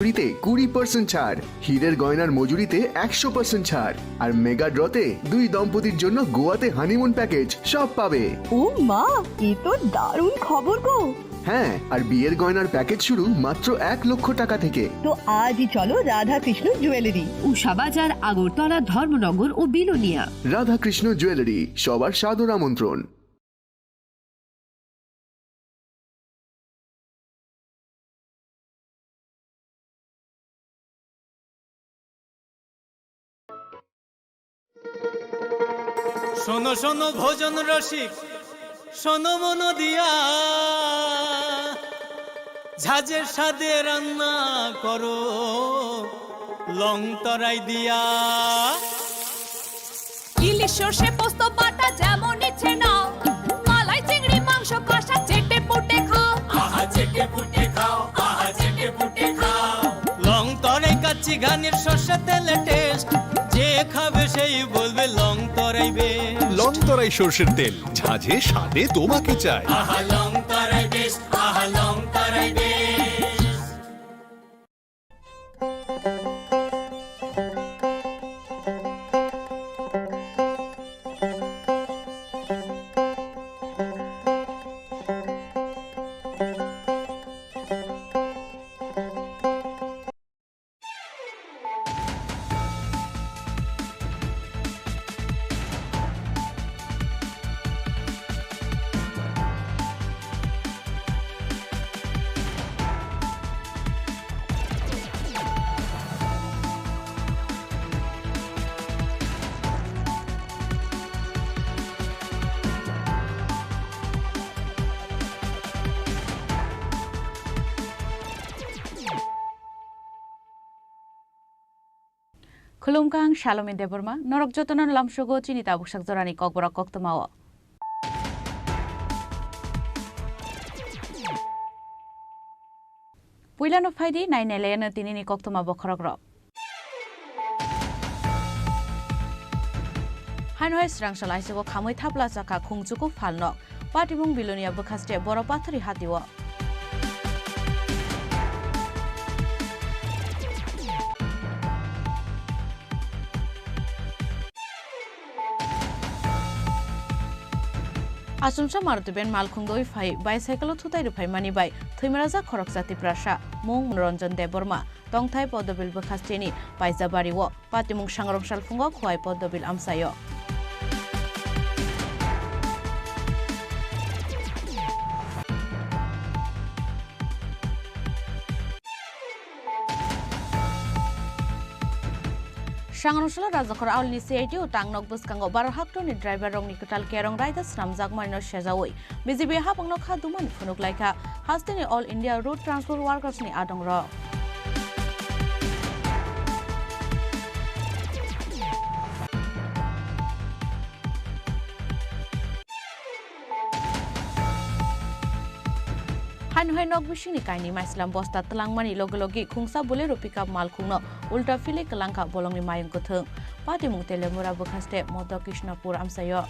মজুরিতে 20% ছাড়, হীরের গয়নার মজুরিতে 100% ছাড়, আর মেগা ড্রতে 2 দম্পতির জন্য গোয়াতে হানিমুন প্যাকেজ সব পাবে। ও মা, এ তো দারুণ খবর গো। হ্যাঁ, আর বিয়ের গয়নার প্যাকেজ শুরু মাত্র 1 লক্ষ টাকা থেকে। তো আজই চলো রাধা কৃষ্ণ জুয়েলারি, উষাবাজার, আগরতলা, ধর্মনগর ও বিলোনিয়া। রাধা কৃষ্ণ জুয়েলারি, সবার সাদর আমন্ত্রণ। শোনো শোনো ভোজন রসিক, শোনো মন দিয়া, ঝাঁঝের স্বাদে রান্না করো লং তরাই দিয়া। ইলিশ সর্ষে পোস্ত বাটা যেমন ইচ্ছে নাও, মালাই চিংড়ি মাংস কষা চেটে পুটে খাও, আহা চেটে পুটে খাও, আহা চেটে পুটে খাও। লং তরাই কাচ্চি ঘানির সর্ষে তেলে টেস্ট, যে খাবে সেই বলবে লং তরাই বেশ। লং তরাই সর্ষের তেল, ঝাঁঝে স্বাদে তোমাকে চাই। আহা লং তরাই বেশ, আহা লং তরাই বেশ। Khulumkang Shalom Deborma, Norok Jotonan Lamshogo, Chini Tabukshak Zorani Kokborok Koktomawa. Puilano Faidi, 9 Elena Tinini Koktoma Bokorogro. Hanoi Srangshalaiso Kamui Tabla Zaka Kungzuku Falnok, Patibung Bilonia Bukaste Boropatri Hatiwa. Asumsa Martuben Malkungdoi Fai, bicycle to Tairupai Mani by Thimaraza Korokzati Prasha, Mung Ronjan Deborma, Tong Type of the Bill Bukastini, by Zabariwo, Patimung Shangrong Shalfungo, Kwai Pod the Bill Amsayo. Shangroshala Razakor Alni Seju, Tangnok Buskango Barhakto, ni driver Rong Nikotal Kerong Riders, Ramzak Marino Shazaway. Busy be Hapangok Haduman Funuk Laika, Hastini All India Road Transport Workers ni Adong Raw. Hanhoi nok bishini kaini maislam bosta telangmani logologi khungsa bolero pickup mal khungno ulta fili kelangka bolongni mayung kothung pati mung telemura bukhaste modo krishnapur amsayo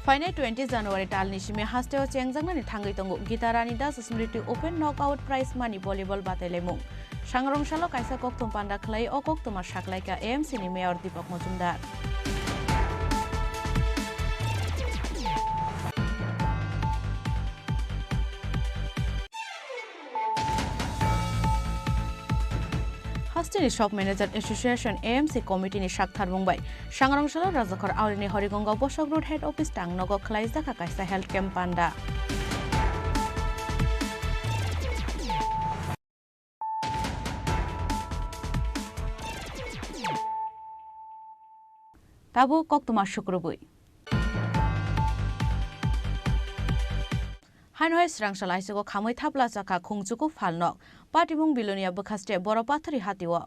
Final 20 January tal nishime haste o chengjangna ni thangai tongo gitarani das smriti open knockout prize money volleyball batelemung Shangrong Shalo Kaisa Koktum Panda Clay o Koktuma Shaklaika AMC ni Mayor Deepak Majumdar. Hastini Shop Manager Association AMC Committee ni Shakthar Mumbai. Shangrong Shalo Razakor Aulini Horigonga Boshok Road Head Office Tang Nogo Clay Zaka Kaisa Health Camp Panda. Tabu Koktuma Shukrubui. Hanoi Srangshalaiso Kamui Tabla Zaka Kungzuku Falnok, Patibung Bilonia Bukaste Boropatri Hatiwa.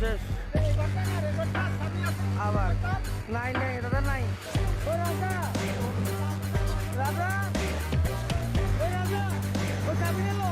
শেষ আবার নাই নাই দাদা নাই ও রাজা রাজা ও রাজা ও চাবি নেবো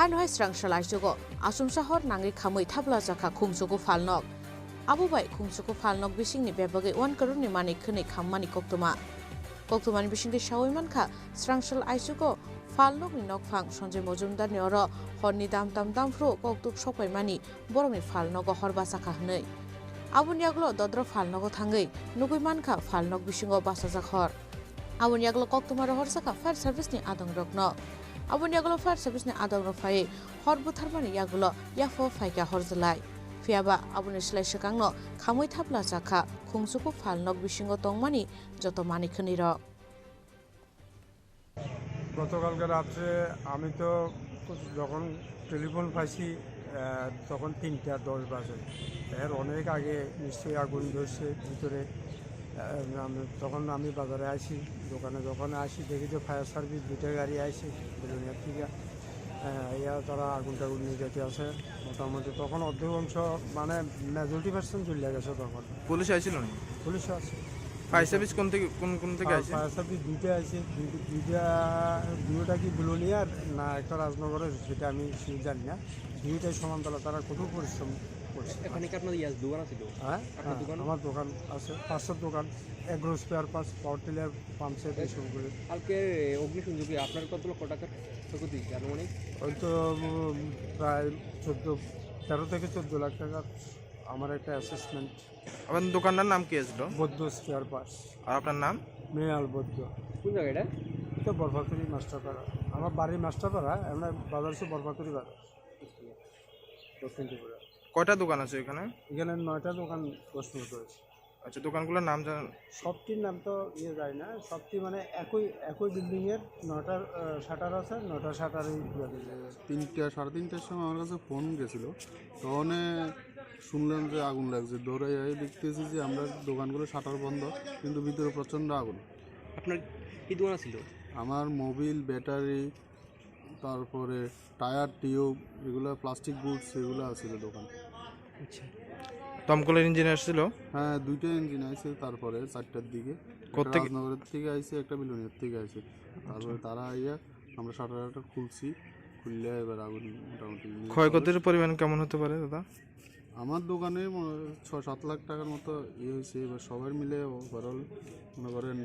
Hanoi Srangshal Aishogo, Asum Shahor Nangi Kamui Tabla Jaka Kumsuku Falnok. Abubai Kumsuku Falnok Bishing ni Bebage 1 crore ni Mani Kunik Hamani Koktuma. Koktuman Bishing the Shawimanka, Srangshal Aishogo, Falnok ni Nokfang, Sonje Mojumdar Nioro, Horni Dam Fro, Koktuk Shopai Mani, Boromi Falnogo Horbasaka Nei. Abunyaglo Dodro Falnogo Tangai, Nuguimanka, Falnok Bishingo Basazakhor. Abunyaglo Koktumara Horsaka, Fire Service ni Adong Rokno. Abun yagulo fire service ni adong rofai horbu tharmani yagulo yafo faika horzalai fiaba abun islai shakangno khamui thapla chakha khungsuku falnok bisingo tongmani joto manikhani ro গতকালকে রাত্রে আমি তো যখন telephone পাইছি তখন 3:10 বাজে এর অনেক আগে নিশ্চয়ই আগুন ধরছে ভিতরে তখন আমি বাজারে আসি দোকানে যখন আসি দেখি যে ফায়ার সার্ভিস দুটো গাড়ি আসে বেলুনিয়ার থেকে তারা আগুন টাগুন নিয়ে যেতে আসে মোটামুটি তখন অর্ধেকাংশ মানে মেজরিটি পার্সেন্ট চলে গেছে তখন পুলিশ আসছিল না পুলিশ আছে ফায়ার সার্ভিস কোন থেকে আসে ফায়ার সার্ভিস দুইটা আছে দুইটা কি বেলুনিয়ার না একটা রাজনগরের সেটা আমি জানি না দুইটাই সমান্তরাল তারা কত পরিশ্রম এখানে কি আপনার দোকান আছে তো হ্যাঁ আমার দোকান আছে 500 দোকান agro spare parts power tiller pump set এইসবগুলো কালকে অগ্নিসংযোগে আপনার কত লক্ষ টাকার ক্ষতি আনুমানিক ওই তো প্রায় 13 থেকে 14 লাখ টাকা আমার একটা অ্যাসেসমেন্ট আপনার দোকানটার নাম কি ছিল বৌদ্ধ স্পেয়ার পার্টস আর আপনার নাম মৃণাল বৌদ্ধ কোন জায়গাটা এটা বরফাতুরি মাস্টারপাড়া আমার বাড়ি মাস্টারপাড়া আমরা বাজার সে বরফাতুরি বাজার দক্ষিণ ত্রিপুরা কয়টা দোকান আছে এখানে 9টা দোকান প্রশ্ন করেছে আচ্ছা দোকানগুলোর নাম জানেন সবটির নাম তো যায় না সবটি মানে একই বিল্ডিংয়ের 9টা শাটার আছে 9টা শাটারই 3:30টার সময় আমার কাছে ফোন গেছিলো তখন শুনলাম যে আগুন লাগছে দৌড়াই দেখতেছি যে আমরা দোকানগুলো শাটার বন্ধ কিন্তু ভিতরে প্রচণ্ড আগুন আপনার কি দোকান ছিল আমার মোবিল ব্যাটারি তারপরে টায়ার টিউব এগুলো প্লাস্টিক গুডস এগুলো আছিল দোকান আচ্ছা দমকলের ইঞ্জিন আসছিল হ্যাঁ 2টা ইঞ্জিন আছে তারপরে 4টার দিকে রাজনগরের থেকে আইছে একটা বিলুনিয়ার থেকে আইছে তারপরে তারা আইয়া আমরা শাটারটা খুলছি খুললে এবার আগুন মোটামুটি ক্ষয়ক্ষতির পরিমাণ কেমন হতে পারে দাদা আমার দোকানে 6-7 লাখ টাকার মতো হয়েছে এবার সবাই মিলে ওভারঅল মনে করেন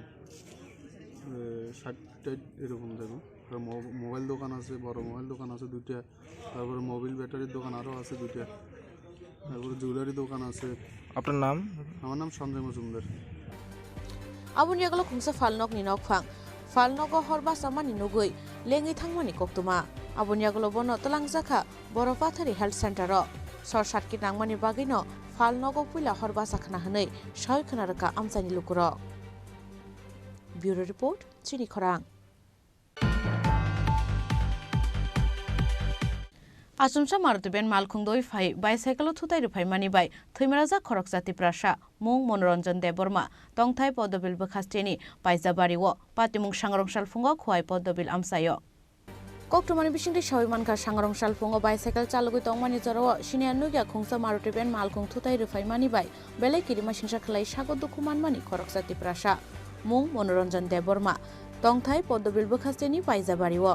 60 এরকম দেখুন মোবাইল দোকান আছে বড় মোবাইল দোকান আছে 2টা তারপরে মোবিল ব্যাটারির দোকান আরও আছে 2টা তারপরে জুয়েলারি দোকান আছে আপনার নাম আমার নাম Sanjay Majumdar Abun yaglo khungsa falnok ni nokphang falnogo horba samani nugui lengi thangmani koktuma abun yaglo bono talangjaka boropathari health center ro sor satki nangmani bagino फाल नगो पुला हरबासा खना हनै सय खनारका आमसानि लुकुरक ब्यूरो रिपोर्ट चिनी खरां आसुमसा मारुति बेन मालखुंदoi फाइ बाइसाइकेल थुताइ रुफाइ मानिबाय थैमाराजा खरक जाति प्रासा मुं मनोरंजन Debbarma तंथाइ पदबिल बखास्टेनि पाइजाबारिव पातिमुं सांग्रंसाल Fung खुवाइ पदबिल आमसायो कक्टमानि बिसिंदि सावै मानखा सांग्रंसाल Fung bicycle चालुगै तंमानि जराव सिनिया नुगिया खुंसा Maruti Ben मालखुं थुताइ रुफाइ मानिबाय बेले किरिमा सिंसा खलाइ sago दुखुमान मानि खरक जाति प्रासा मुं मनोरंजन देबबर्मा तंथाइ पदबिल बखास्टेनि पाइजाबारिव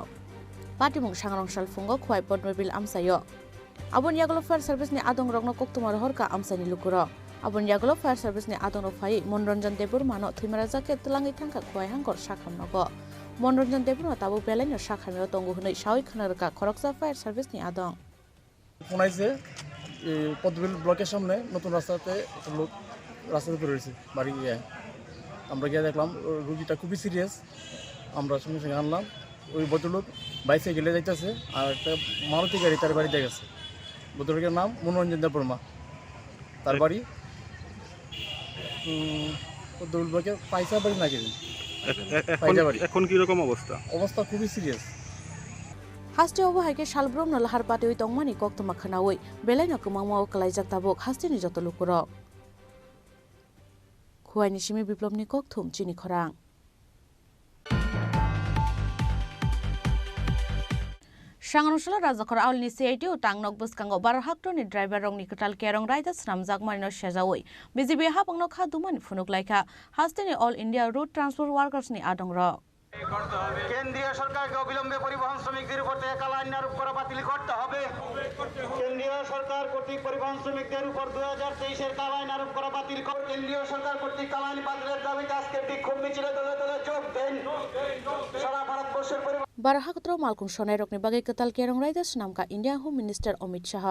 पाटिमुं सांग्रंसाल फुंग खुवाइ पदबिल आमसायो आबन यागलो फायर सार्भिसनि आदं रगनो कक्टमार हरका आमसानि लुकुरक आबन यागलो फायर सार्भिसनि आदं रफाइ मनोरंजन देबबर्मानो थैमाराजा के तलाङै थांखा खुवाइ हांगर साखामनगो मनोरंजन देबबर्मा ताबो बेलाइनो साखामियाव तंगु हनै सावै खनारका खरकसा फायर सार्भिसनि आदं শোনাইছে পদ্মবিল ব্লকের সামনে নতুন রাস্তাতে লোক রাস্তাতে পড়ে রয়েছে বাড়ি গিয়ে আমরা গিয়ে দেখলাম রুগীটা খুবই সিরিয়াস আমরা সঙ্গে সঙ্গে আনলাম ওই ভদ্রলোক বাইসাইকেলে যাইতেছে আর একটা মারুতি গাড়ি তার বাড়িতে গেছে ভদ্রলোকের নাম মনোরঞ্জন দেববর্মা তার বাড়ি পদ্মবিল ব্লকের পাইসা বাড়ি না গেলি এখন কি রকম অবস্থা অবস্থা খুবই সিরিয়াস हास्टे अबहायके सालब्रम नलहार पातेवै तंगमानि कक्तमा खनावै बेलाइनो कमामाव कलाइजाक ताबक हास्टेनि जत लुकुरक खुवाइनि सिमी बिप्लबनि कक्थुम चिनी खरां सांग्रंसाला राजाखर आवलनि सीआईटी ও टांगनक बसकांगो 12 हाक्टरनि ड्राइभार रंनि कटाल केरं रायदा स्रामजाक मारिनो सेजावै बिजिबि हाबंनो खादुमानि फुनुकलाइखा हास्टेनि ऑल इंडिया रोड ट्रांसपोर्ट वर्कर्सनि आदंग কেন্দ্রীয় সরকারকে অবিলম্বে পরিবহন শ্রমিকদের উপর একাল আইন আরোপ করা বাতিল করতে হবে কেন্দ্রীয় সরকার কর্তৃক পরিবহন শ্রমিকদের উপর 2023 এর কাল আইন আরোপ করা বাতিল করে কেন্দ্রীয় সরকার কর্তৃক কাল আইন বাতিলের দাবিতে আজকে বিক্ষোভ মিছিলে দলে দলে যোগ দেন সারা ভারতবর্ষের পরিবহন बाराहाकत्र मालकुं सनाय रकनि बागै कताल केरं रायदा सुनामका India home minister Amit Shah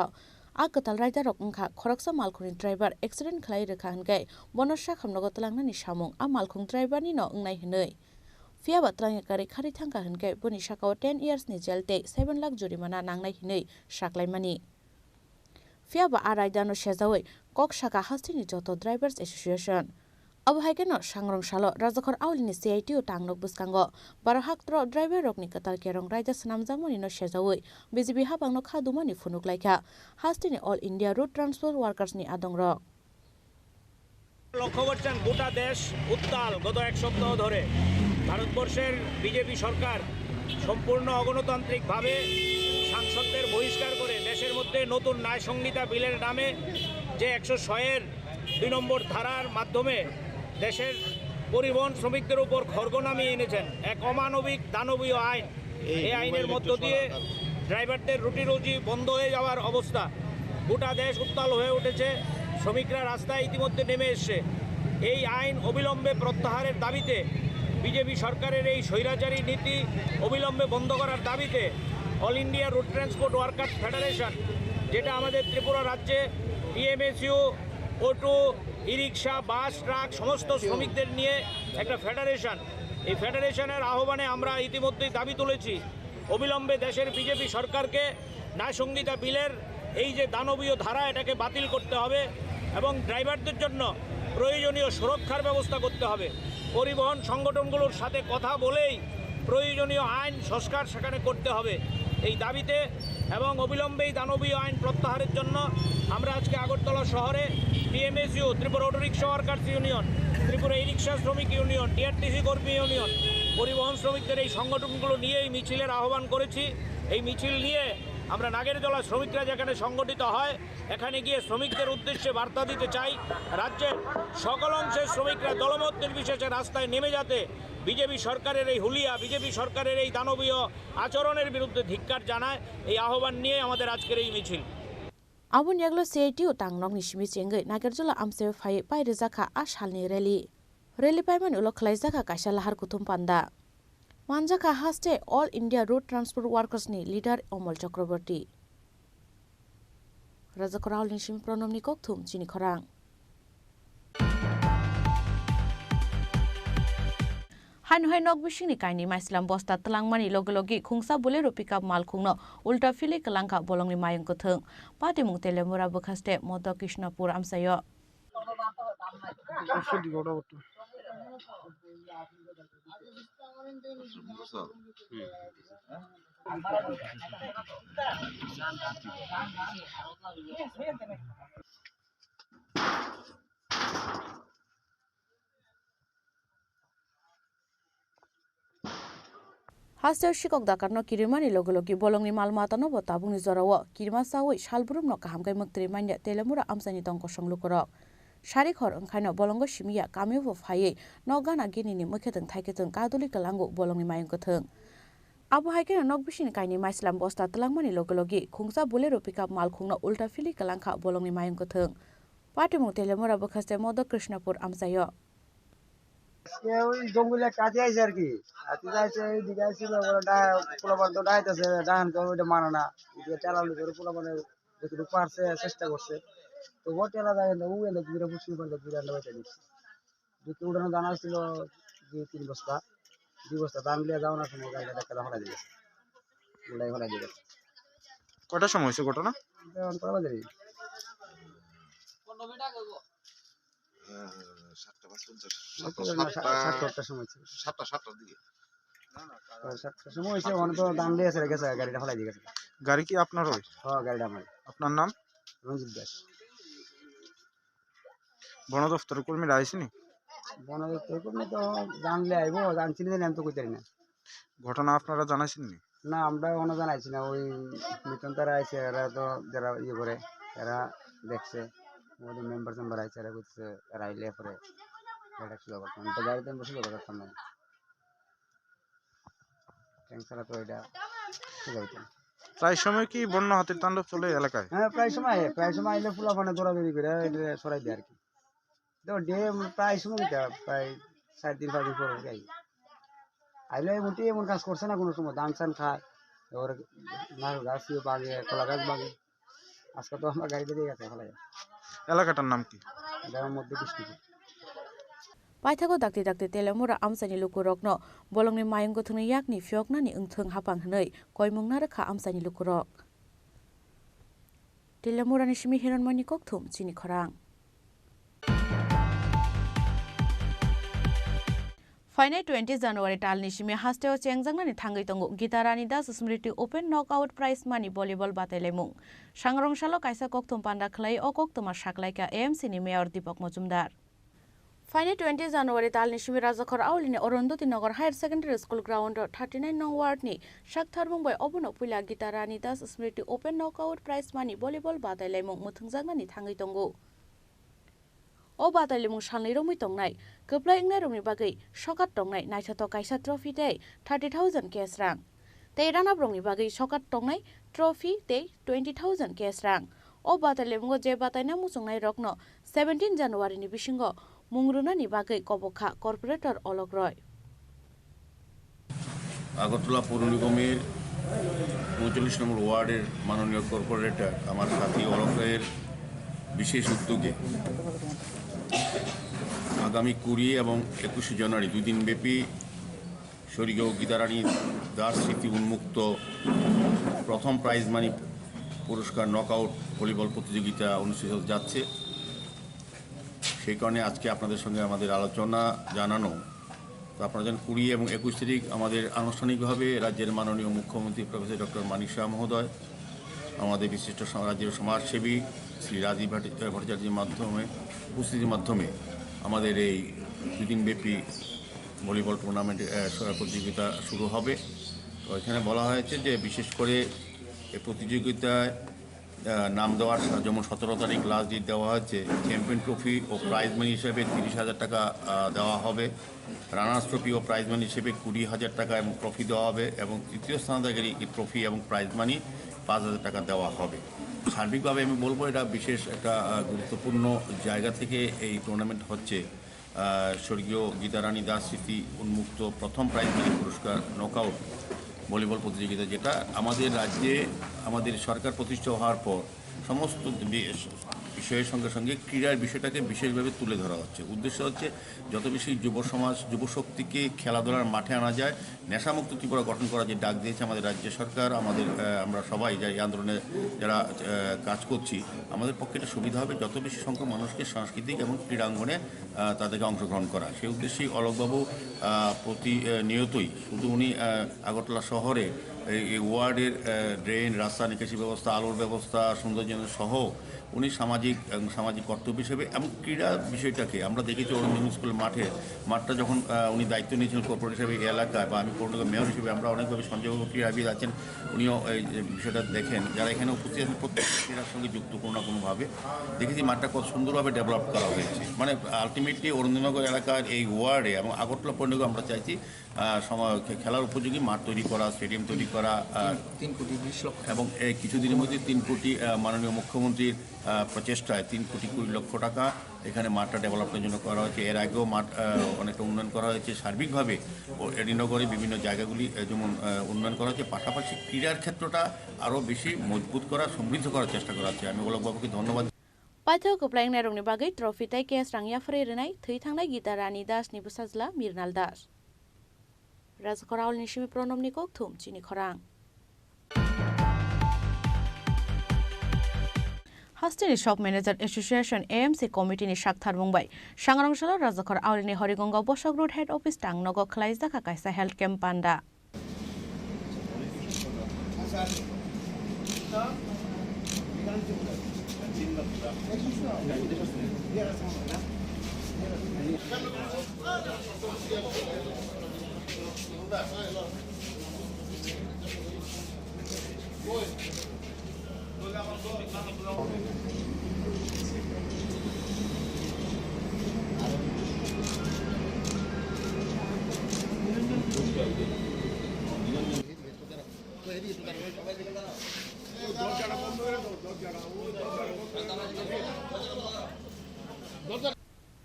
आ कताल रायदा रकंखा खरकसा मालकुंनि ड्राइभार एक्सिडेंट खलाय रेखा हनगाय बनसा खामनगो तलांगनानि सामुं आ मालकुं ड्राइभारनि न अंगनाय हनै फिया बात्रांगे कारि खारि थांका हनगाय बनि साकाव 10 इयार्स नि जेल ते 7 लाख जुरिमाना नांनाय हनै साक्लायमानि फिया बा आ रायदानो सेजावै कक साका हास्टिनि जत ड्राइभार्स एसोसिएशन अबहायकेनो सांग्रंसालो राजाखर आवलिनि सीआईटी ও टांगनक बसकांगो 12 हाक्टर ड्राइभार रकनि कताल केरं रायदा सनामजामनिनो सेजावै बिजिबि हाबांनो खादुमानि फुनुकलाइखा हास्टिनि ऑल इंडिया रोड ट्रांसपोर्ट वर्कर्सनि आदंग লক্ষ্য করছেন গোটা দেশ উত্তাল গত এক সপ্তাহ ধরে ভারতবর্ষের বিজেপি সরকার সম্পূর্ণ অগণতান্ত্রিকভাবে সাংসদদের বহিষ্কার করে দেশের মধ্যে নতুন ন্যায় সংহিতা বিলের নামে যে 106 এর 2 নম্বর ধারার মাধ্যমে দেশের পরিবহন শ্রমিকদের উপর খড়গ নামিয়ে এনেছেন এক অমানবিক দানবীয় আইন এই আইনের মধ্য দিয়ে ড্রাইভারদের রুটি রুজি বন্ধ হয়ে যাওয়ার অবস্থা গোটা দেশ উত্তাল হয়ে উঠেছে শ্রমিকরা রাস্তায় ইতিমধ্যে নেমে এসেছে এই আইন অবিলম্বে প্রত্যাহারের দাবিতে বিজেপি সরকারের এই স্বৈরাচারী নীতি অবিলম্বে বন্ধ করার দাবিতে all India road transport workers federation যেটা আমাদের ত্রিপুরা রাজ্যে টিএমএসইউ অটো ই রিক্সা বাস ট্রাক সমস্ত শ্রমিকদের নিয়ে একটা ফেডারেশন এই ফেডারেশনের আহ্বানে আমরা ইতিমধ্যেই দাবি তুলেছি অবিলম্বে দেশের বিজেপি সরকারকে ন্যায় সংহিতা বিলের এই যে দানবীয় ধারা এটাকে বাতিল করতে হবে এবং ড্রাইভারদের জন্য প্রয়োজনীয় সুরক্ষার ব্যবস্থা করতে হবে পরিবহন সংগঠনগুলোর সাথে কথা বলেই প্রয়োজনীয় আইন সংস্কার সেখানে করতে হবে এই দাবিতে এবং অবিলম্বে এই দানবীয় আইন প্রত্যাহারের জন্য আমরা আজকে আগরতলা শহরে TMSU Tripura auto rickshaw workers union Tripura e rickshaw শ্রমিক ইউনিয়ন টিআরটিসি কর্মী ইউনিয়ন পরিবহন শ্রমিকদের এই সংগঠনগুলো নিয়ে এই মিছিলের আহ্বান করেছি এই মিছিল নিয়ে আমরা নাগেরজলা শ্রমিকরা যেখানে সংগঠিত হয় এখানে গিয়ে শ্রমিকদের উদ্দেশ্যে বার্তা দিতে চাই রাজ্যের সকল অংশের শ্রমিকরা দলমত নির্বিশেষে রাস্তায় নেমে যাতে বিজেপি সরকারের এই হুলিয়া বিজেপি সরকারের এই দানবীয় আচরণের বিরুদ্ধে ধিক্কার জানায় এই আহ্বান নিয়ে আমাদের আজকের এই মিছিল आबुन यागलो सीआईटी ও टांगनक निसिमि चेंगै नागेरजला आमसे फाइ पाइरे जाखा आ सालनि रेली पाइमान उलो खलाइजाखा काइसा लाहार कुथुम पान्दा मानजाखा हास्टे all India road transport workers नि लीडर अमल चक्रवर्ती राजाखराल निसिमि प्रणमनि कक्थुम चिनी खरां হাইনহাই নক বিশিংনি কাইনি মাইসলাম বস্তা তলাংমানি লগলগি খুংসা बोलेरो पिकअप माल खुंनो उल्टा फिलि कलांखा बलंनि मायं कथों पाटिमुं तेलेमुरा बखास्ते मद कृष्णपुर आमसायो हास्टेल शिকক दाकारनो किरिमानि लगलगि बलंनि मालमातानो बताबुंनि जराव किरिमा सावै सालबुरुमनो काहामगाय मक्तरि मान्या तेलेमुरा आमसानि दंक संलुकरक Chini Khorang Tripura bolongo shimiya kamiyo faye nogana ginini mukheteng thaiketheng kaduli kalango bolongni mayang kotheng abo haikena nok bisini kaini maislam bosta talangmani logologi khungsa bolero pickup mal khungna ulta fili kalangkha bolongni mayang kotheng patimu telemora bokhaste modo krishnapur amsayo ওই জঙ্গলে কাজে আইছে আর কি হাতি যাইছে দিকে ছিল ওটা পোলাপান তো ডাইতেছে ডাহান তো ওইটা মানে না চালানো করে পোলাপানে যতটুকু পারছে চেষ্টা করছে তো ও টেলা যায় না ও এনে ঘুরে বুঝতে পারলে ঘুরে আনলে বেঁচে দিচ্ছে যদি উড়ানো জানা ছিল 2-3 বস্তা 2 বস্তা দাম নিয়ে যাওয়ার সময় গাড়িটা একটা হলাই দিয়েছে উড়াই হলাই দিয়েছে কটার সময় হয়েছে ঘটনা এখন করা বাজে 7:50 সময় ছিল 7টার দিকে 7টার সময় হয়েছে অনেক তো দাম দিয়েছে গেছে গাড়িটা ফলাই দিয়ে গেছে গাড়ি কি আপনার ওই হ্যাঁ গাড়িটা আমার আপনার নাম রঞ্জিত দাস বন দপ্তরের কর্মীরা আইসেনি বন দপ্তরের কর্মী তো জানলে আইব জানছি না আমি তো কইতে না ঘটনা আপনারা জানাইছেননি না আমরা এখনো জানাইছি না ওই মিটন তারা আইছে এরা তো যারা ইয়ে করে এরা দেখছে ওদের মেম্বার আইছে এরা করছে এরা আইলে পরে এটা কি হবে আমি তো গাড়িতে বসে করতাম না ট্যাঙ্কসারা তো এটা ঠিক আছে প্রায় সময় কি বন্য হাতির তাণ্ডব চলে এলাকায় হ্যাঁ প্রায় সময় আইলে ফুলাফানে দৌড়াদৌড়ি করে সরাই দেয় আর কি তো ডে প্রায় সময় প্রায় 4-5 দিন পর আইলে মোটি এমন কাজ করছে না কোনো সময় ধান চান খায় এবার নারকেল গাছ বাগে কলা গাছ বাগে আজকে তো আমার গাড়িতে দিয়ে গেছে ফেলা এলাকাটার নাম কি এটার মধ্যে Krishnapur Paithago dakti dakti telemura amsani lukurokno bolongni mayang gothungni yakni fioknani ungthung hapang hnei koimungna rakha amsani lukurok telemurani shimi hiranmani kokthum Chini Khorang Final 20 January talni shimi hasteo chengjangni thangai tongo gitarani das smriti open knockout prize money volleyball batelemung sangrong salo kaisa kokthum panda khlai o koktoma saklaika AMC ni mayor Deepak Mojumdar Final 20 January talni shimi rajakhor aulini Orondoti Nagar Higher Secondary School ground 39 nong ward ni shaktharmung bai obono puila gitarani das smriti open knockout prize money volleyball batelemung muthungjangnani thangai tongo O batalimung salni romui tongnai koplai ingnai romni bagai sokat tongnai naithato kaisa trophy tei 30,000 cash rang tei rana brongni bagai sokat tongnai trophy tei 20,000 cash rang O batalimungo je bataina musungnai rokno 17 January ni bisingo mungrunani bagai kobokha corporator Olok Roy Agartala পৌর নিগমের 39 নম্বর ওয়ার্ডের মাননীয় corporator আমার সাথী অলক রায়ের বিশেষ উদ্যোগে আগামী 20 এবং 21 জানুয়ারি 2 দিন ব্যাপী স্বর্গীয় গীতারানী দাস স্মৃতি উন্মুক্ত প্রথম প্রাইজ মানি পুরস্কার নকআউট ভলিবল প্রতিযোগিতা অনুষ্ঠিত হতে যাচ্ছে সেই কারণে আজকে আপনাদের সঙ্গে আমাদের আলোচনা জানানো তো আপনারা জানেন 20 এবং 21 তারিখ আমাদের আনুষ্ঠানিকভাবে রাজ্যের মাননীয় মুখ্যমন্ত্রী প্রফেসর ডক্টর মানিক শাহ মহোদয় আমাদের বিশিষ্ট রাজ্যের সমাজসেবী শ্রী রাজীব ভট্টাচার্যের মাধ্যমে উপস্থিতির মাধ্যমে আমাদের এই 2 দিনব্যাপী ভলিবল টুর্নামেন্ট প্রতিযোগিতা শুরু হবে তো এখানে বলা হয়েছে যে বিশেষ করে এই প্রতিযোগিতায় নাম দেওয়ার যেমন 17 তারিখ লাস্ট ডেট দেওয়া হয়েছে চ্যাম্পিয়ন ট্রফি ও প্রাইজ মানি হিসেবে 30,000 টাকা দেওয়া হবে রানার্স ট্রফি ও প্রাইজ মানি হিসেবে 20,000 টাকা এবং ট্রফি দেওয়া হবে এবং তৃতীয় স্থানাধিকারী ট্রফি এবং প্রাইজ মানি 5,000 টাকা দেওয়া হবে সার্বিকভাবে আমি বলবো এটা বিশেষ একটা গুরুত্বপূর্ণ জায়গা থেকে এই টুর্নামেন্ট হচ্ছে স্বর্গীয় গীতারানী দাস স্মৃতি উন্মুক্ত প্রথম প্রাইজ মানি পুরস্কার নকআউট ভলিবল প্রতিযোগিতা যেটা আমাদের রাজ্যে আমাদের সরকার প্রতিষ্ঠা হওয়ার পর সমস্ত বিষয়ের সঙ্গে সঙ্গে ক্রীড়ার বিষয়টাকে বিশেষভাবে তুলে ধরা হচ্ছে। উদ্দেশ্য হচ্ছে যত বেশি যুব সমাজ যুবশক্তিকে খেলাধুলার মাঠে আনা যায়, নেশামুক্ত ত্রিপুরা গঠন করার যে ডাক দিয়েছে আমাদের রাজ্য সরকার, আমরা সবাই যারা এই আন্দোলনে যারা কাজ করছি, আমাদের পক্ষে এটা সুবিধা হবে যত বেশি সংখ্যক মানুষকে সাংস্কৃতিক এবং ক্রীড়াঙ্গনে তাদেরকে অংশগ্রহণ করা। সেই উদ্দেশ্যেই অলোকবাবু প্রতিনিয়তই শুধু উনি আগরতলা শহরে এই ওয়ার্ডের ড্রেন, রাস্তা, নিকাশি ব্যবস্থা, আলোর ব্যবস্থা, সৌন্দর্য সহ উনি সামাজিক কর্তব্য হিসেবে এবং ক্রীড়া বিষয়টাকে আমরা দেখেছি অরুণ স্কুলের মাঠটা যখন উনি দায়িত্ব নিয়েছিলেন কর্পোরেট হিসেবে এই এলাকায়, বা আমি পৌরনগর মেয়র হিসেবে আমরা অনেকভাবে সঞ্জয়বাবু ক্রীড়াবিদ আছেন, উনিও এই বিষয়টা দেখেন, যারা এখানে উপস্থিত আছেন প্রত্যেক ক্রীড়ার সঙ্গে যুক্ত কোনো না কোনোভাবে দেখেছি মাঠটা কত সুন্দরভাবে ডেভেলপ করা হয়েছে। মানে আলটিমেটলি অরুণনগর এলাকার এই ওয়ার্ডে এবং আগরতলা পৌরনগর আমরা চাইছি খেলার উপযোগী মাঠ তৈরি করা, স্টেডিয়াম তৈরি করা, 3 কোটি 20 লক্ষ এবং এই কিছুদিনের মধ্যে 3 কোটি মাননীয় মুখ্যমন্ত্রীর প্রচেষ্টায় 3 কোটি 20 লক্ষ টাকা এখানে মাঠটা ডেভেলপমেন্টের জন্য করা হয়েছে। এর আগেও মাঠ অনেকটা উন্নয়ন করা হয়েছে। সার্বিকভাবে এডিনগরে বিভিন্ন জায়গাগুলি যেমন উন্নয়ন করা হয়েছে, পাশাপাশি ক্রীড়ার ক্ষেত্রটা আরও বেশি মজবুত করা, সমৃদ্ধ করার চেষ্টা করা হচ্ছে। আমি অলোকবাবুকে ধন্যবাদ। पाइथो कप्लाइं नायरंनि बागै ट्रफि ताइ केस रांगिया फरायनाय थै थांनाय गीता रानी दासनि बुसाज्ला मिरनाल दास राजखरावलनि सिमि प्रनमनि कौथुम चिनि खरां हास्टेनि शप मैनेजर एसोसिएशन एएमसी कमिटिनि साक्थार बुंबाय सांग्रांशाला राजखर आवलिनि हरिगंगाव बसक रोड हेड अफिस टांनगो खलाइजाखा कायसा हेल्थ केम्प पान्डा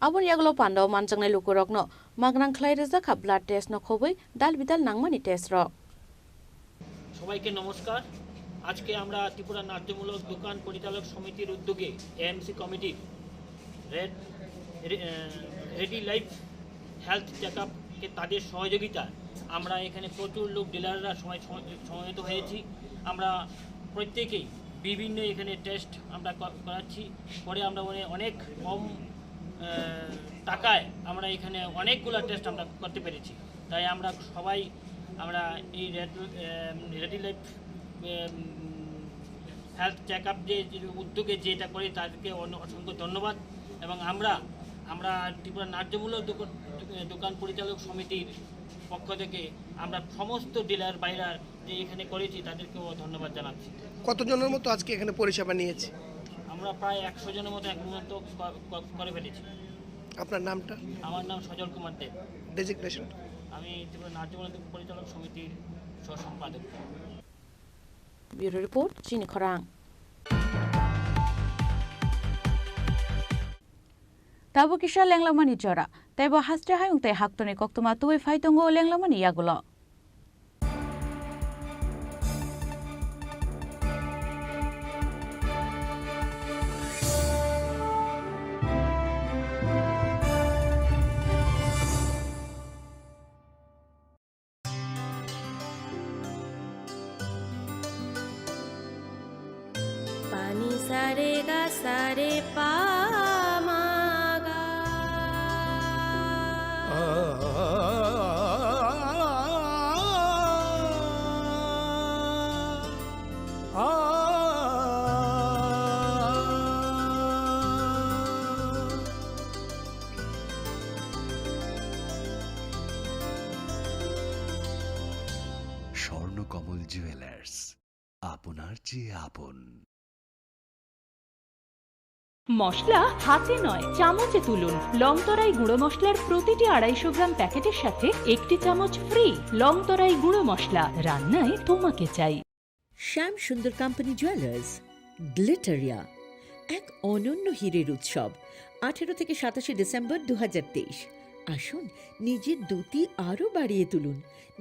Abon yaglo pandaw manjangnai lukurokno magrang khlaireza kha blood test no khoboi dal bidal nangmani test ro সবাইকে নমস্কার। আজকে আমরা ত্রিপুরা ন্যায্যমূলক দোকান পরিচালক সমিতির উদ্যোগে এএমসি কমিটির রেডি লাইফ হেলথ চেকআপকে তাদের সহযোগিতা আমরা এখানে প্রচুর লোক ডিলাররা সমবেত হয়েছি। আমরা প্রত্যেকেই বিভিন্ন এখানে টেস্ট আমরা করাচ্ছি। পরে আমরা অনেক কম টাকায় আমরা এখানে অনেকগুলো টেস্ট আমরা করতে পেরেছি। তাই আমরা সবাই আমরা এই রেডি লাইফ হেলথ চেকআপ যে উদ্যোগে যেটা করি তাদেরকে অসংখ্য ধন্যবাদ। এবং আমরা ত্রিপুরা ন্যায্যমূলক দোকান পরিচালক সমিতির পক্ষ থেকে আমরা সমস্ত ডিলার বাইরা যে এখানে করেছি তাদেরকেও ধন্যবাদ জানাচ্ছি। কতজনের মতো আজকে এখানে পরিষেবা নিয়েছে? আমরা প্রায় 100 জনের মতো এখন পর্যন্ত করে ফেলেছি। আপনার নামটা? আমার নাম সজল কুমার দেব। ডেজিগনেশন? আমি ত্রিপুরা ন্যায্যমূলক পরিচালক সমিতির সহ সম্পাদক। ব্যুরো রিপোর্ট চিনি খরাং তাবো কিসা লেংলামানি জরা তাইবো হাস্তে হায়ুং তাই হাক্তনি কক্তমা তুই ফাইতঙ্গ লেংলামানি ইয়াগুলো सारे गा सारे पा मा गा স্বর্ণকমল জুয়েলার্স আপনার চেয়ে আপন। মশলা হাতে নয় চামচে তুলুন। লংতরাই গুঁড়ো মশলার প্রতিটি 250 গ্রাম প্যাকেটের সাথে 1টি চামচ ফ্রি। লংতরাই গুঁড়ো মশলা, রান্নায় তোমাকে চাই। শ্যাম সুন্দর কোম্পানি জুয়েলার্স গ্লিটারিয়া এক অনন্য হীরের উৎসব 18 থেকে 27 ডিসেম্বর 2023 আসুন নিজের দ্যুতি আরও বাড়িয়ে তুলুন।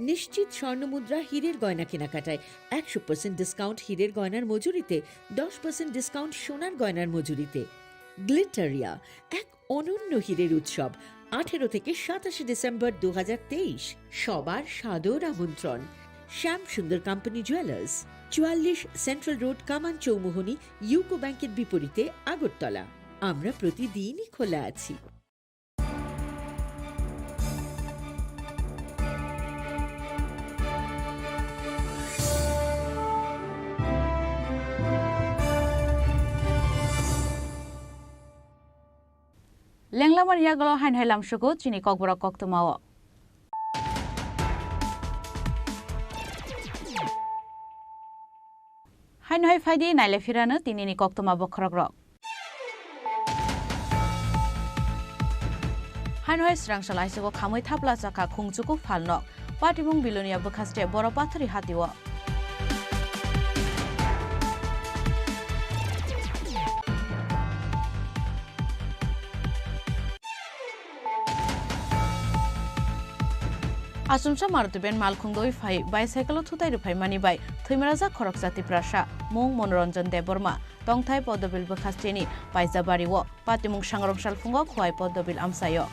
নিশ্চিত স্বর্ণমুদ্রা হীরের গয়না কেনাকাটায় 100% ডিসকাউন্ট হীরের গয়নার মজুরিতে, 10% ডিসকাউন্ট সোনার গয়নার মজুরিতে। গ্লিটারিয়া, এক অনন্য হীরের উৎসব, 18 থেকে 27 ডিসেম্বর 2023। সবার সাদর আমন্ত্রণ। শ্যাম সুন্দর কোম্পানি জুয়েলার্স, 44 সেন্ট্রাল রোড, কামান চৌমুহনী, ইউকো ব্যাংকের বিপরীতে, আগরতলা। আমরা প্রতিদিনই খোলা আছি। লেংলামার ইয়াগল হাইন হাইলাম সুগু চিনি ককবরক কক্তমাও হাইন হাই ফাইদি নাইলে ফিরানো তিনিনি কক্তমা বখরক রক হাইন হাই স্রাংসাল আইসুগো খামৈ থাপলা চাকা খুংচুকু ফালনক পাটিমুং বিলনিয়া বখাস্তে বড় পাথরি হাতিও Asumsa Martuben Malkungdoi Fai, bicycle Tutai Rupai Manibai, Timaraza Korokzati Prasha, Mung Monoranjan de Burma, Dongtai Podobil Bukastini, Paisabari Wo, Patimung Shangrong Shalfungo, Kwai Podobil Amsayo.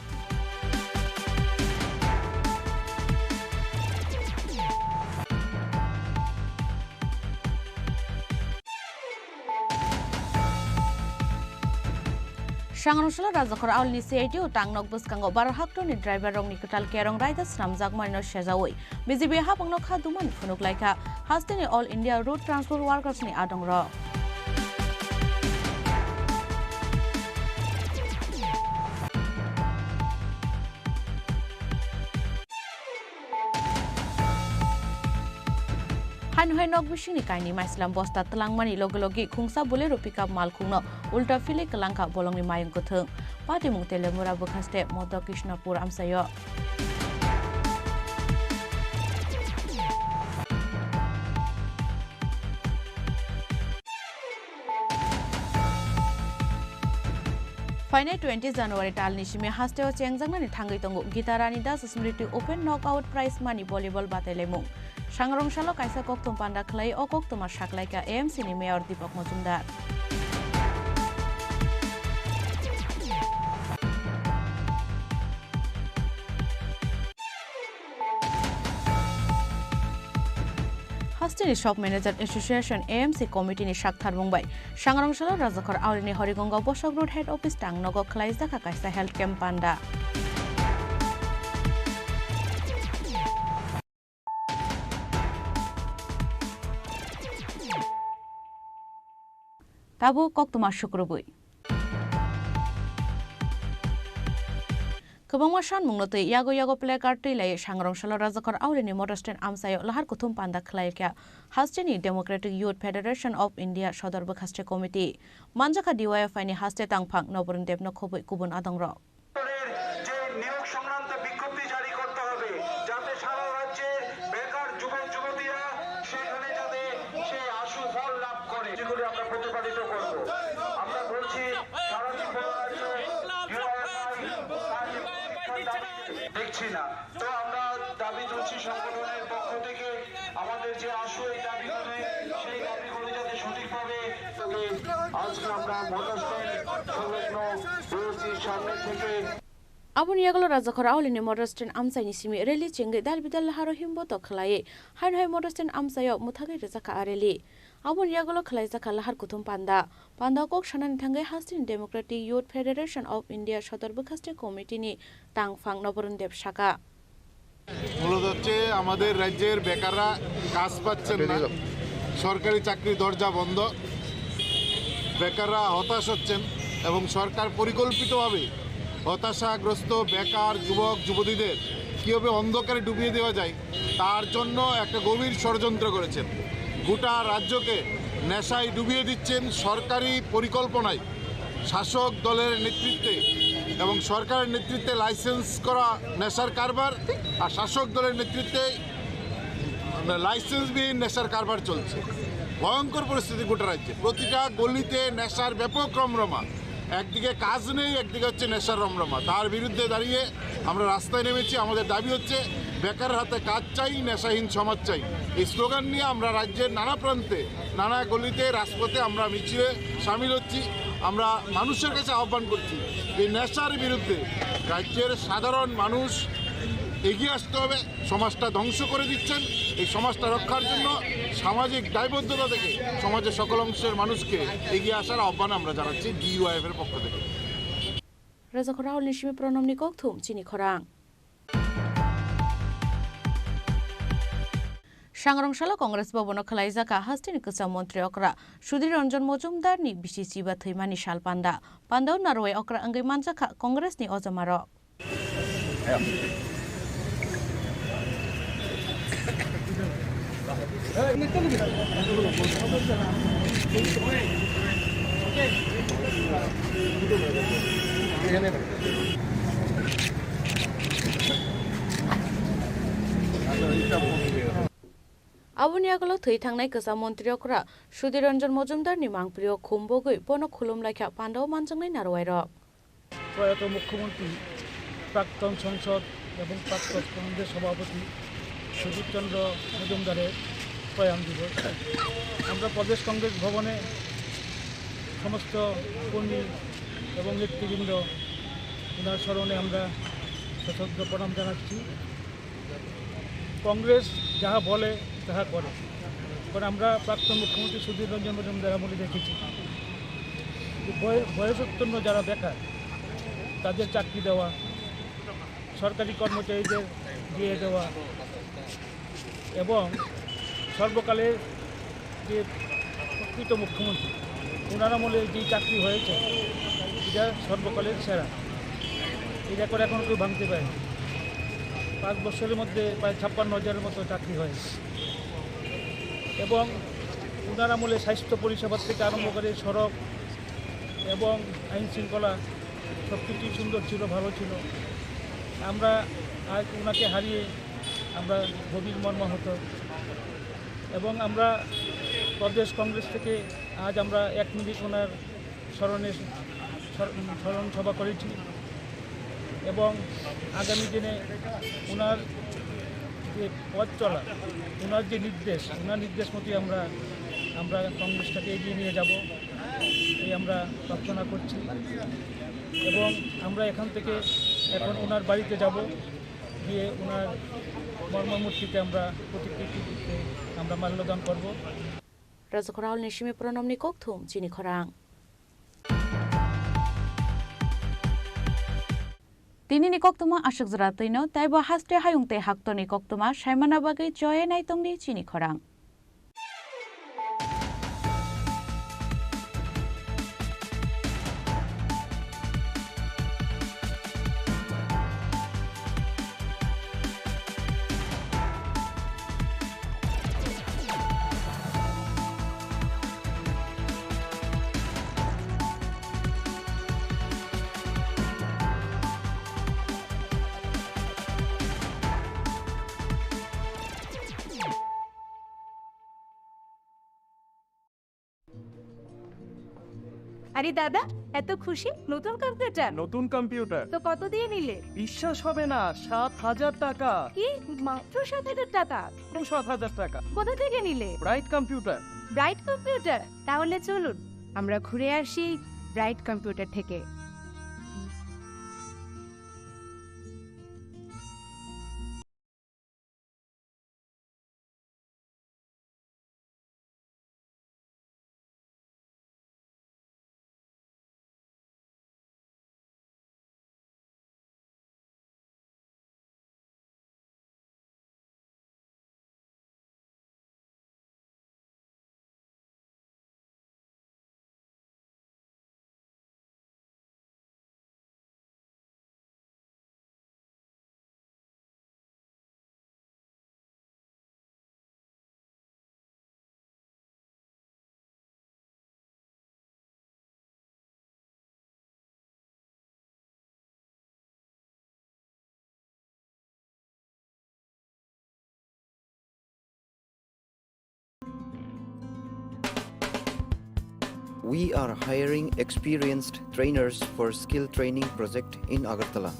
Shangrongshal Razakor Alni CIT Tangnok Buskango Barhakto ni driver rong ni Kutal Kerong Riders Ramzak Marino Shazawi. Bizibi Hapangno Kaduman Funuk Laika Hastini All India Road Transport Workers ni Adong Ro. Hanhai nok bishini kaini maislam bosta telangmani logi khungsa bolero pickup mal khungno ulta fili kelangka bolong ni mayung kuthung patimung telemura bukhaste modo krishnapur amsayo Finite 20 January tal nishime hasteo chengjangna ni thangai tongo gitarani das smriti open knockout prize money volleyball batelemung Shangrongshalo kaisa koktum panda khlai o koktuma shaklaika AMC ni mayor Deepak Mojumdar Hastini Shop Manager Association AMC Committee ni Shakthar Mumbai Shangrongshalo Rajakor Aulini Horigonga Bosok Road Head Office Tangnogo Khlai Jaka kaisa health camp panda Tabu koktuma shukrubui Kabangma shan mungnote yago placard tilai Shangrongshalo Rajakor Aulini Motorstand Amsayo lahar kuthum panda khlaikya Hastini Democratic Youth Federation of India Shodor Bukhaste Committee Manjaka DYF ni haste tangphang Noburun Debno khobui kubun adongro দেখছি না তো আমরা দাবি তুলছি সংগঠনের পক্ষ থেকে আমাদের যে আশু এই দাবিগুলো সেই দাবিগুলো যাতে সঠিকভাবে আজকে আমরা মোটরস্ট্যান্ড সংলগ্ন বিওসির সামনে থেকে Abun yagalo Rajakor Aulini Motorstand Amsai ni simi reli chengge dal bidal haro himbo to khlaye han hai Motorstand Amsayo muthage rejaka areli Abun yagalo khlai jaka lahar kuthum panda kok shanan thangai Hastin Democratic Youth Federation of India Shodor Bukhaste Committee ni tangphang Noborun Deb Shaka মূলত হচ্ছে আমাদের রাজ্যের বেকাররা কাজ পাচ্ছেন না সরকারি চাকরি দরজা বন্ধ বেকাররা হতাশ হচ্ছেন এবং সরকার পরিকল্পিতভাবে হতাশাগ্রস্ত বেকার যুবক যুবতীদের কীভাবে অন্ধকারে ডুবিয়ে দেওয়া যায় তার জন্য একটা গভীর ষড়যন্ত্র করেছেন গোটা রাজ্যকে নেশায় ডুবিয়ে দিচ্ছেন সরকারি পরিকল্পনায় শাসক দলের নেতৃত্বে এবং সরকারের নেতৃত্বে লাইসেন্স করা নেশার কারবার আর শাসক দলের নেতৃত্বে লাইসেন্সবিহীন নেশার কারবার চলছে ভয়ঙ্কর পরিস্থিতি গোটা রাজ্যে প্রতিটা গলিতে নেশার ব্যাপক রমরমা একদিকে কাজ নেই, একদিকে হচ্ছে নেশার রমরমা। তার বিরুদ্ধে দাঁড়িয়ে আমরা রাস্তায় নেমেছি। আমাদের দাবি হচ্ছে বেকারের হাতে কাজ চাই, নেশাহীন সমাজ চাই। এই স্লোগান নিয়ে আমরা রাজ্যের নানা প্রান্তে, নানা গলিতে, রাজপথে আমরা মিছিলে সামিল হচ্ছি। আমরা মানুষের কাছে আহ্বান করছি এই নেশার বিরুদ্ধে রাজ্যের সাধারণ মানুষ এগিয়ে আসতে হবে। সমাজটা ধ্বংস করে দিচ্ছেন। এই সমাজটা রক্ষার জন্য সামাজিক দায়বদ্ধতা থেকে সমাজের সকল অংশের মানুষকে এগিয়ে আসার আহ্বান আমরা জানাচ্ছি ডিইউআইএফ এর পক্ষ থেকে। Reza Khorang Nishimi Pronom ni Kokthum Chini Khorang. Sangrongshalo Congress Bobono Khalaijaka Hastini Kusa Montri Okra Sudhir Ranjan Mojumdar ni BCC ba Thimani Shal Panda Pandau Narway Okra Angai Manjaka Congress ni Ozamaro. Abuniagolo Tui Tangnai Kasa Montriokra, Shudiranjan Mojumdar ni Mangprio Kumbogui, Bono Kulum like Pandau Manjang Narwairo. প্রয়াত মুখ্যমন্ত্রী প্রাক্তন সংসদ এবং প্রাক্তন কংগ্রেস সভাপতি সুধীরচন্দ্র মজুমদারের প্রয়াণ দিবস। আমরা প্রদেশ কংগ্রেস ভবনে সমস্ত কর্মী এবং নেতৃবৃন্দ ওনার স্মরণে আমরা সশ্রদ্ধ প্রণাম জানাচ্ছি। কংগ্রেস যাহা বলে তাহা করে, কারণ আমরা প্রাক্তন মুখ্যমন্ত্রী সুধীর রঞ্জন মজুমদার আমলে দেখেছি যে বয়সোত্তীর্ণ যারা বেকার তাদের চাকরি দেওয়া, সরকারি কর্মচারীদের দিয়ে দেওয়া এবং সর্বকালের যে প্রকৃত মুখ্যমন্ত্রী ওনার আমলে যে চাকরি হয়েছে এটা সর্বকালের সেরা। এই রেকর্ড এখনও কেউ ভাঙতে পারেনি। 5 বছরের মধ্যে প্রায় 56,000-এর মতো চাকরি হয়েছে এবং ওনার আমলে স্বাস্থ্য পরিষেবা থেকে আরম্ভ করে সড়ক এবং আইন শৃঙ্খলা সব কিছুই সুন্দর ছিল, ভালো ছিল। আমরা আজ ওনাকে হারিয়ে আমরা গভীর মর্মাহত এবং আমরা প্রদেশ কংগ্রেস থেকে আজ আমরা 1 মিনিট ওনার স্মরণে স্মরণ সভা করেছি এবং আগামী দিনে ওনার যে পথ চলা, ওনার যে নির্দেশ, ওনার নির্দেশ মতোই আমরা কংগ্রেসটাকে এগিয়ে নিয়ে যাব এই আমরা প্রার্থনা করছি। এবং আমরা এখান থেকে এখন ওনার বাড়িতে যাব, গিয়ে ওনার মর্মমূর্তিতে আমরা প্রতিকৃতিতে আমরা মাল্যদান করব। Reza Khorang Nishimi Pronom ni Kokthum Chini Khorang. Tini ni Koktuma Ashok Zratino Taibo Haste Hayungte Haktoni Koktuma Shaimana Bagai Joye Naitong ni Chini Khorang. আরে দাদা, এত খুশি? নতুন কম্পিউটার? নতুন কম্পিউটার তো কত দিয়ে নিলে? বিশ্বাস হবে না, 7,000 টাকা। কি, মাত্র 7,000 টাকা? 7,000 টাকা। কোথা থেকে নিলে? Bright computer. Bright computer? তাহলে চলুন আমরা ঘুরে আসি ব্রাইট কম্পিউটার থেকে। We are hiring experienced trainers for skill training project in Agartala.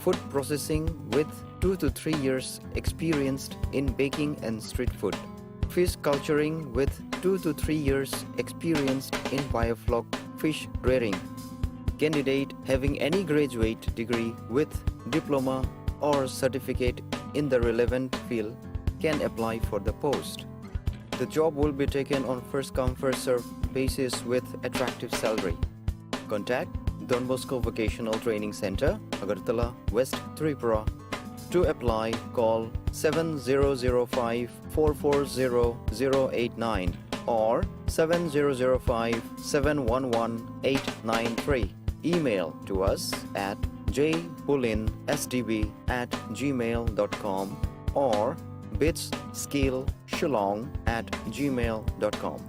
Food processing with 2 to 3 years experienced in baking and street food. Fish culturing with 2 to 3 years experienced in biofloc fish rearing. Candidate having any graduate degree with diploma or certificate in the relevant field can apply for the post. The job will be taken on first come first serve basis with attractive salary. Contact Don Bosco Vocational Training Center, Agartala, West Tripura. To apply, call 7005 440 089 or 7005 711 893. Email to us at jpulinsdb@gmail.com or bitsskillshillong@gmail.com.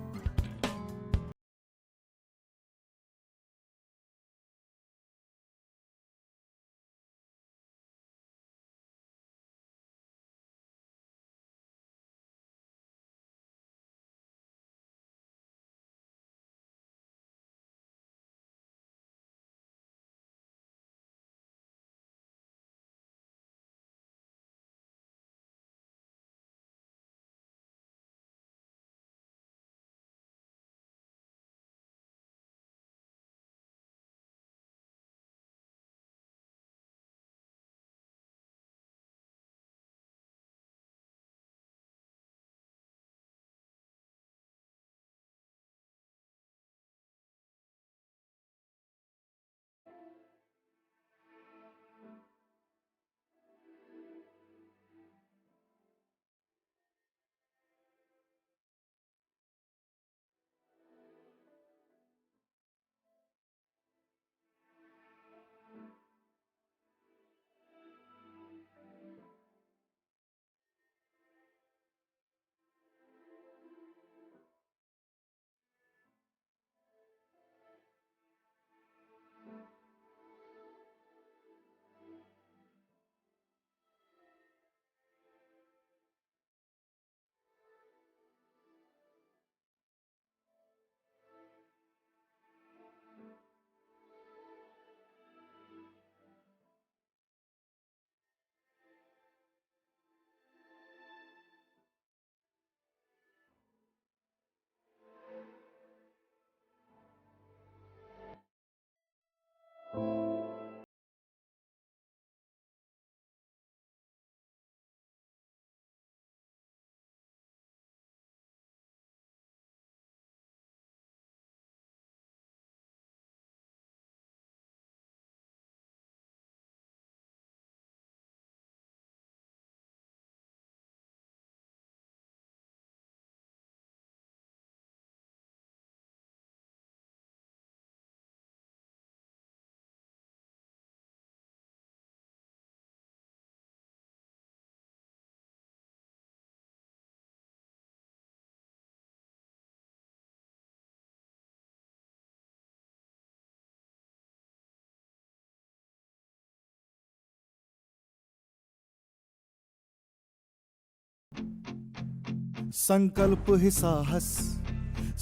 संकल्प ही साहस,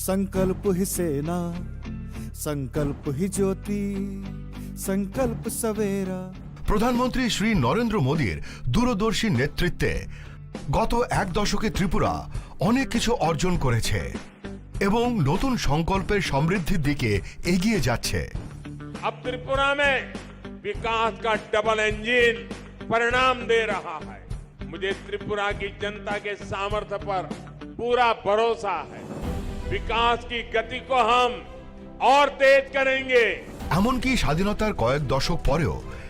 संकल्प ही सेना, संकल्प ही ज्योति, संकल्प सवेरा। প্রধানমন্ত্রী শ্রী নরেন্দ্র মোদীর দূরদর্শী নেতৃত্বে গত 1 দশকে ত্রিপুরা অনেক কিছু অর্জন করেছে এবং নতুন সংকল্পের সমৃদ্ধির দিকে এগিয়ে যাচ্ছে। अब त्रिपुरा में विकास का डबल इंजन परिणाम दे रहा है। मुझे त्रिपुरा की जनता के सामर्थ्य पर पूरा भरोसा है। विकास की गति को हम और तेज करेंगे। এমনকি স্বাধীনতার কয়েক দশক পরেও